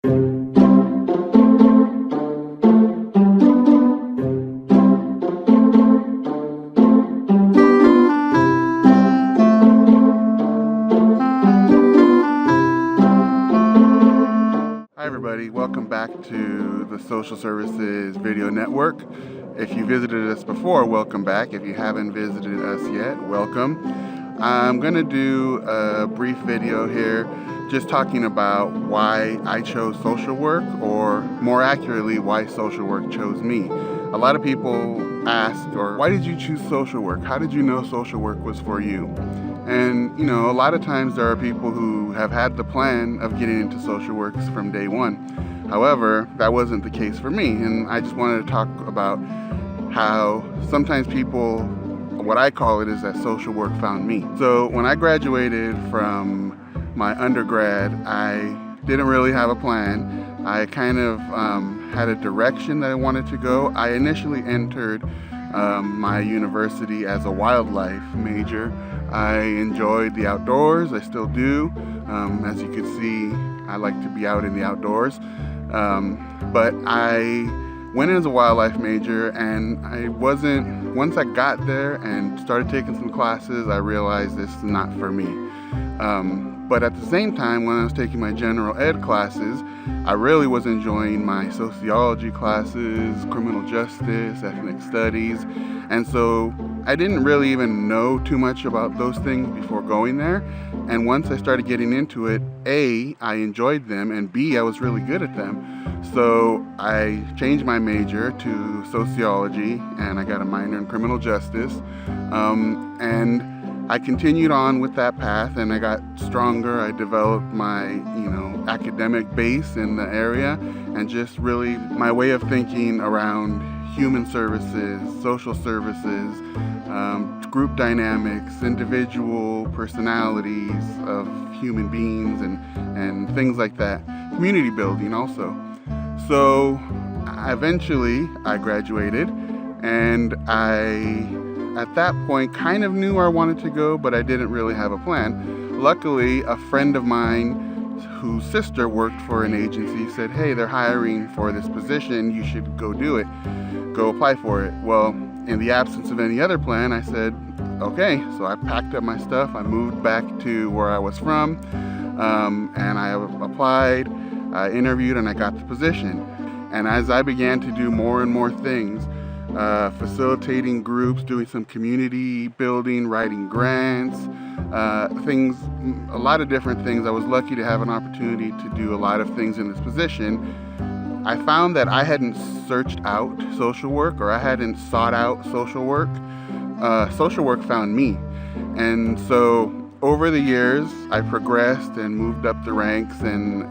Hi everybody, welcome back to the Social Services Video Network. If you visited us before, welcome back. If you haven't visited us yet, welcome. I'm going to do a brief video here just talking about why I chose social work, or more accurately, why social work chose me. A lot of people ask, or why did you choose social work? How did you know social work was for you? And, you know, a lot of times there are people who have had the plan of getting into social work from day one. However, that wasn't the case for me. And I just wanted to talk about how sometimes people, what I call it is that social work found me. So when I graduated from my undergrad, I didn't really have a plan. I kind of had a direction that I wanted to go. I initially entered my university as a wildlife major. I enjoyed the outdoors, I still do. As you can see, I like to be out in the outdoors. But I went in as a wildlife major, and once I got there and started taking some classes, I realized this is not for me. But at the same time, when I was taking my general ed classes, I really was enjoying my sociology classes, criminal justice, ethnic studies, and so I didn't really even know too much about those things before going there. And once I started getting into it, A, I enjoyed them, and B, I was really good at them. So I changed my major to sociology, and I got a minor in criminal justice. And I continued on with that path, and I got stronger. I developed my, academic base in the area, and just really my way of thinking around human services, social services, group dynamics, individual personalities of human beings, and things like that. Community building also. So eventually I graduated, and I, at that point, kind of knew where I wanted to go, but I didn't really have a plan. Luckily, a friend of mine whose sister worked for an agency said, "Hey, they're hiring for this position, you should go do it. Go apply for it." Well, in the absence of any other plan, I said, okay. So I packed up my stuff, I moved back to where I was from, and I applied, I interviewed, and I got the position. And as I began to do more and more things, facilitating groups, doing some community building, writing grants, a lot of different things. I was lucky to have an opportunity to do a lot of things in this position. I found that I hadn't searched out social work, or I hadn't sought out social work. Social work found me. And so over the years, I progressed and moved up the ranks, and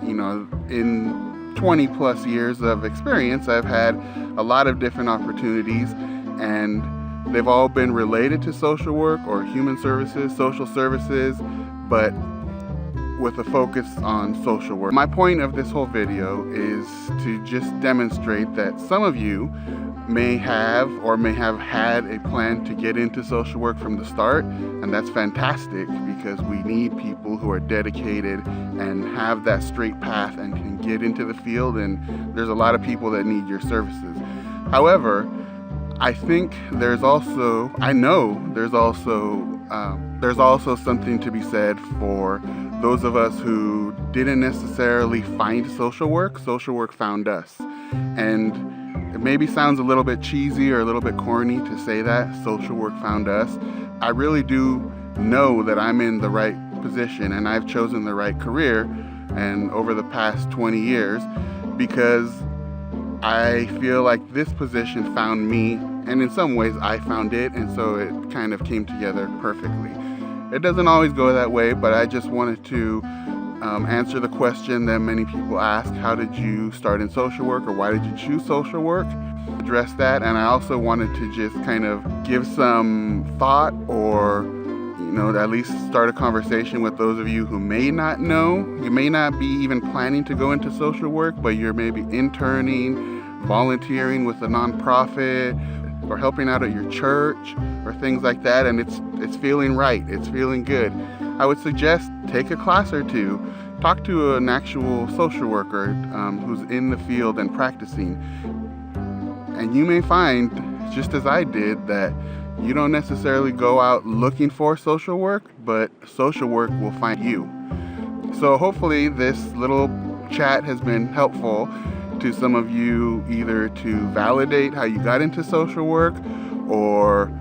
in 20 plus years of experience, I've had a lot of different opportunities, and they've all been related to social work or human services, social services, but with a focus on social work. My point of this whole video is to just demonstrate that some of you may have had a plan to get into social work from the start, and that's fantastic, because we need people who are dedicated and have that straight path and can get into the field, and there's a lot of people that need your services. However, I think there's also something to be said for those of us who didn't necessarily find social work. Social work found us. And it maybe sounds a little bit cheesy or a little bit corny to say that, social work found us. I really do know that I'm in the right position, and I've chosen the right career, and over the past 20 years, because I feel like this position found me, and in some ways I found it, and so it kind of came together perfectly. It doesn't always go that way, but I just wanted to answer the question that many people ask: how did you start in social work, or why did you choose social work? Address that, and I also wanted to just kind of give some thought, or at least start a conversation with those of you who may not know. You may not be even planning to go into social work, but you're maybe interning, volunteering with a nonprofit, or helping out at your church, or things like that, and it's feeling right, it's feeling good. I would suggest take a class or two, talk to an actual social worker who's in the field and practicing. And you may find, just as I did, that you don't necessarily go out looking for social work, but social work will find you. So hopefully this little chat has been helpful to some of you, either to validate how you got into social work, or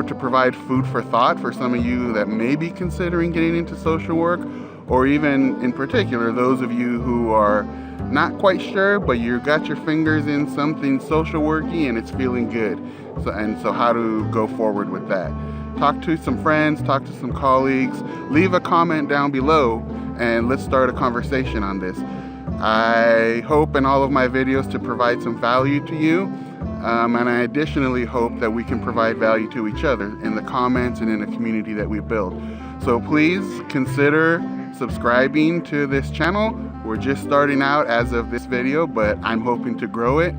to provide food for thought for some of you that may be considering getting into social work, or even in particular those of you who are not quite sure, but you got your fingers in something social worky and it's feeling good. So how to go forward with that. Talk to some friends, talk to some colleagues, leave a comment down below, and let's start a conversation on this. I hope in all of my videos to provide some value to you, and I additionally hope that we can provide value to each other in the comments and in the community that we build. So please consider subscribing to this channel. We're just starting out as of this video, but I'm hoping to grow it.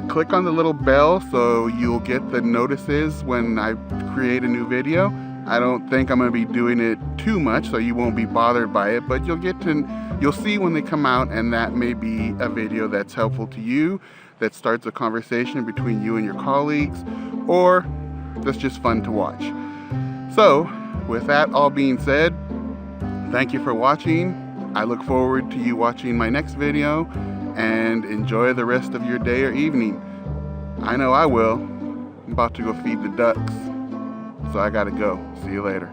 Click on the little bell so you'll get the notices when I create a new video. I don't think I'm going to be doing it too much, so you won't be bothered by it, but you'll see when they come out, and that may be a video that's helpful to you, that starts a conversation between you and your colleagues, or that's just fun to watch. So, with that all being said, thank you for watching. I look forward to you watching my next video, and enjoy the rest of your day or evening. I know I will. I'm about to go feed the ducks, so I gotta go. See you later.